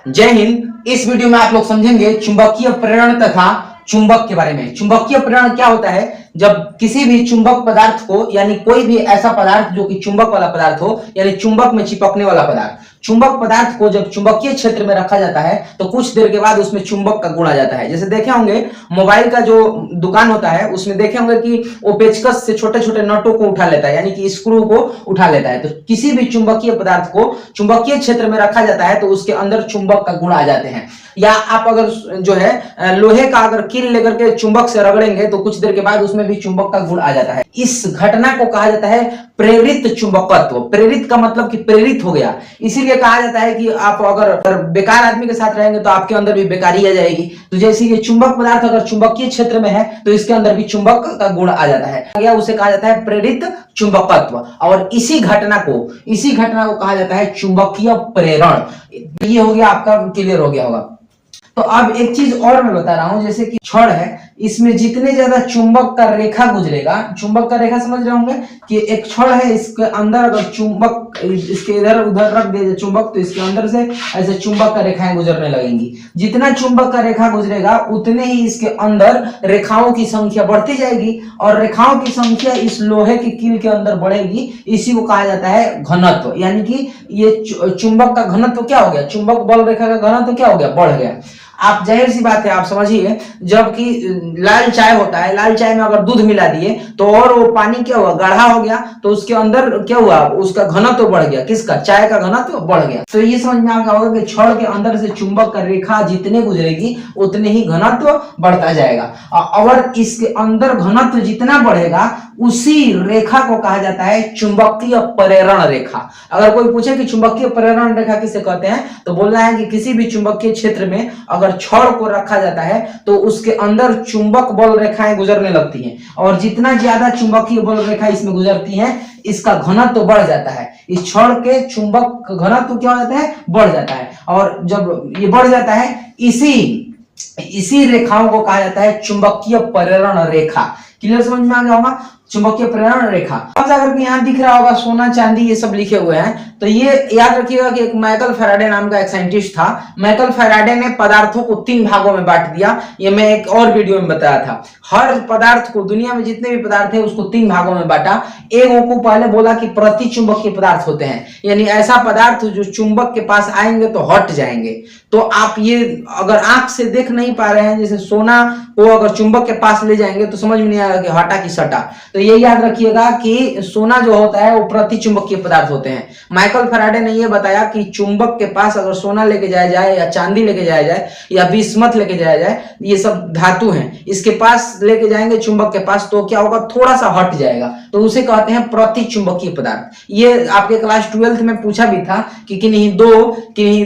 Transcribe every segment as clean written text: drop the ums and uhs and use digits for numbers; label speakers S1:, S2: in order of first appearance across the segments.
S1: जय हिंद। इस वीडियो में आप लोग समझेंगे चुंबकीय प्रेरण तथा चुंबक के बारे में। चुंबकीय प्रेरण क्या होता है? जब किसी भी चुंबक पदार्थ को, यानी कोई भी ऐसा पदार्थ जो कि चुंबक वाला पदार्थ हो, यानी चुंबक में चिपकने वाला पदार्थ, चुंबक पदार्थ को जब चुंबकीय क्षेत्र में रखा जाता है तो कुछ देर के बाद उसमें चुंबक का गुण आ जाता है। जैसे देखे होंगे मोबाइल का जो दुकान होता है उसमें देखे होंगे कि वो पेचकस से छोटे छोटे नटों को उठा लेता है, यानी कि स्क्रू को उठा लेता है। तो किसी भी चुंबकीय पदार्थ को चुंबकीय क्षेत्र में रखा जाता है तो उसके अंदर चुंबक का गुण आ जाते हैं। या आप अगर जो है लोहे का अगर कील लेकर के चुंबक से रगड़ेंगे तो कुछ देर के बाद उसमें भी चुंबक का गुण आ जाता है। इस घटना को कहा जाता है प्रेरित चुंबकत्व। प्रेरित का मतलब कि प्रेरित हो गया, इसीलिए कहा जाता है कि आप अगर बेकार आदमी के साथ रहेंगे तो आपके अंदर भी बेकारी आ जाएगी। तो जैसे ये चुंबक पदार्थ अगर चुंबकीय क्षेत्र में है तो इसके अंदर भी चुंबक का गुण आ जाता है, उसे कहा जाता है प्रेरित चुंबकत्व। और इसी घटना को कहा जाता है चुंबकीय प्रेरण। ये हो गया, आपका क्लियर हो गया होगा। तो अब एक चीज और मैं बता रहा हूं, जैसे कि छड़ है, इसमें जितने ज्यादा चुंबक का रेखा गुजरेगा, चुंबक का रेखा समझ रहे होंगे कि एक छड़ है, इसके अंदर अगर चुंबक इसके इधर उधर रख दे चुंबक तो इसके अंदर से ऐसे चुंबक का रेखाएं गुजरने लगेंगी। जितना चुंबक का रेखा गुजरेगा उतने ही इसके अंदर रेखाओं की संख्या बढ़ती जाएगी और रेखाओं की संख्या इस लोहे की कील के अंदर बढ़ेगी। इसी को कहा जाता है घनत्व, यानी कि ये चुंबक का घनत्व क्या हो गया, चुंबक बल रेखा का घनत्व क्या हो गया, बढ़ गया। आप जाहिर सी बात है, आप समझिए, जबकि लाल चाय होता है, लाल चाय में अगर दूध मिला दिए तो और वो पानी क्या हुआ, गाढ़ा हो गया, तो उसके अंदर क्या हुआ, उसका घनत्व बढ़ गया। किसका? चाय का घनत्व बढ़ गया। तो ये समझ में आ गया होगा कि छड़ के अंदर से चुंबक का रेखा जितने गुजरेगी उतने ही घनत्व बढ़ता जाएगा। और इसके अंदर घनत्व जितना बढ़ेगा उसी रेखा को कहा जाता है चुंबकीय प्रेरण रेखा। अगर कोई पूछे कि चुंबकीय प्रेरण रेखा किसे कहते हैं तो बोलना है कि किसी भी चुंबकीय क्षेत्र में अगर छड़ को रखा जाता है तो उसके अंदर चुंबक बल रेखाएं गुजरने लगती हैं, और जितना ज्यादा चुंबकीय बल रेखा इसमें गुजरती हैं इसका घनत्व बढ़ जाता है। इस छड़ के चुंबक घनत्व क्या हो जाता है, बढ़ जाता है। और जब ये बढ़ जाता है इसी रेखाओं को कहा जाता है चुंबकीय प्रेरण रेखा। क्लियर, समझ में आ गया होगा, चुंबकीय प्रेरण रेखा। अब अगर यहाँ दिख रहा होगा सोना चांदी ये सब लिखे हुए हैं, तो ये याद रखिएगा कि एक माइकल फैराडे नाम का एक साइंटिस्ट था। माइकल फैराडे ने पदार्थों को 3 भागों में बांट दिया। ये मैं एक और वीडियो में बताया था। हर पदार्थ को, दुनिया में जितने भी पदार्थ है उसको 3 भागों में बांटा। एक को पहले बोला कि प्रति चुंबकीय पदार्थ होते हैं, यानी ऐसा पदार्थ जो चुंबक के पास आएंगे तो हट जाएंगे। तो आप ये अगर आंख से देख नहीं पा रहे हैं, जैसे सोना को अगर चुंबक के पास ले जाएंगे तो समझ में नहीं आएगा कि हटा कि सटा। तो ये याद रखिएगा कि सोना जो होता है वो प्रति चुंबकीय पदार्थ होते हैं। माइकल फैराडे ने ये बताया कि चुंबक के पास अगर सोना लेके जाया जाए या चांदी लेके जाया जाए या बिस्मथ लेके जाया जाए, ये सब धातु हैं, इसके पास लेके जाएंगे चुंबक के पास तो क्या होगा, थोड़ा सा हट जाएगा, तो उसे कहते हैं प्रति चुंबकीय पदार्थ। ये आपके क्लास 12th में पूछा भी था कि किन्हीं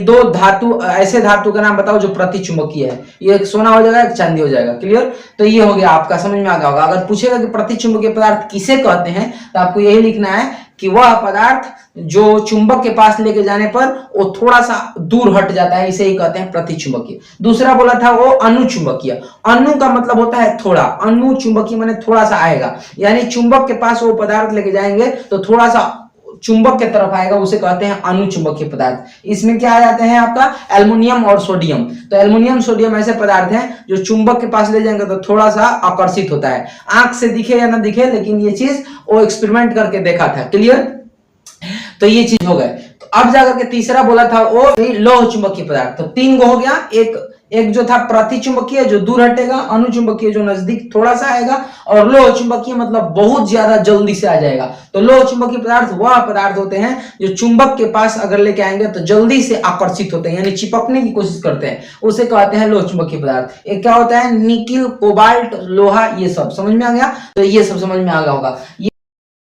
S1: दो धातु, ऐसे धातु का नाम बताओ जो प्रति चुंबकीय है। ये एक सोना हो जाएगा, एक चांदी हो जाएगा। क्लियर, तो ये हो गया, आपका समझ में आ गया होगा। अगर पूछेगा कि प्रति चुंबकीय पदार्थ किसे कहते हैं तो आपको यही लिखना है कि वह पदार्थ जो चुंबक के पास लेके जाने पर वो थोड़ा सा दूर हट जाता है, इसे ही कहते हैं प्रति चुंबकीय। दूसरा बोला था वो अनुचुंबकीय। अनु का मतलब होता है थोड़ा, अनुचुंबकीय माने थोड़ा सा आएगा, यानी चुंबक के पास वो पदार्थ लेके जाएंगे तो थोड़ा सा चुंबक के तरफ आएगा, उसे कहते हैं अनुचुंबकीय पदार्थ। इसमें क्या आ जाते हैं आपका एल्युमिनियम और सोडियम। तो एल्युमिनियम सोडियम ऐसे पदार्थ हैं जो चुंबक के पास ले जाएंगे तो थोड़ा सा आकर्षित होता है। आंख से दिखे या ना दिखे, लेकिन ये चीज वो एक्सपेरिमेंट करके देखा था। क्लियर, तो ये चीज हो गए। तो अब जाकर के तीसरा बोला था वो लौह चुंबकीय पदार्थ। तो 3 गो हो गया। एक जो था प्रति चुंबकीय जो दूर हटेगा, अनुचुंबकीय जो नजदीक थोड़ा सा आएगा, और लोह चुंबकीय मतलब बहुत ज्यादा जल्दी से आ जाएगा। तो लोह चुंबकीय पदार्थ वह पदार्थ होते हैं जो चुंबक के पास अगर लेके आएंगे तो जल्दी से आकर्षित होते हैं, यानी चिपकने की कोशिश करते हैं, उसे कहते हैं लोह चुंबकीय पदार्थ। एक क्या होता है, निकिल, कोबाल्ट, लोहा, ये सब समझ में आ गया। तो ये सब समझ में आ गया होगा।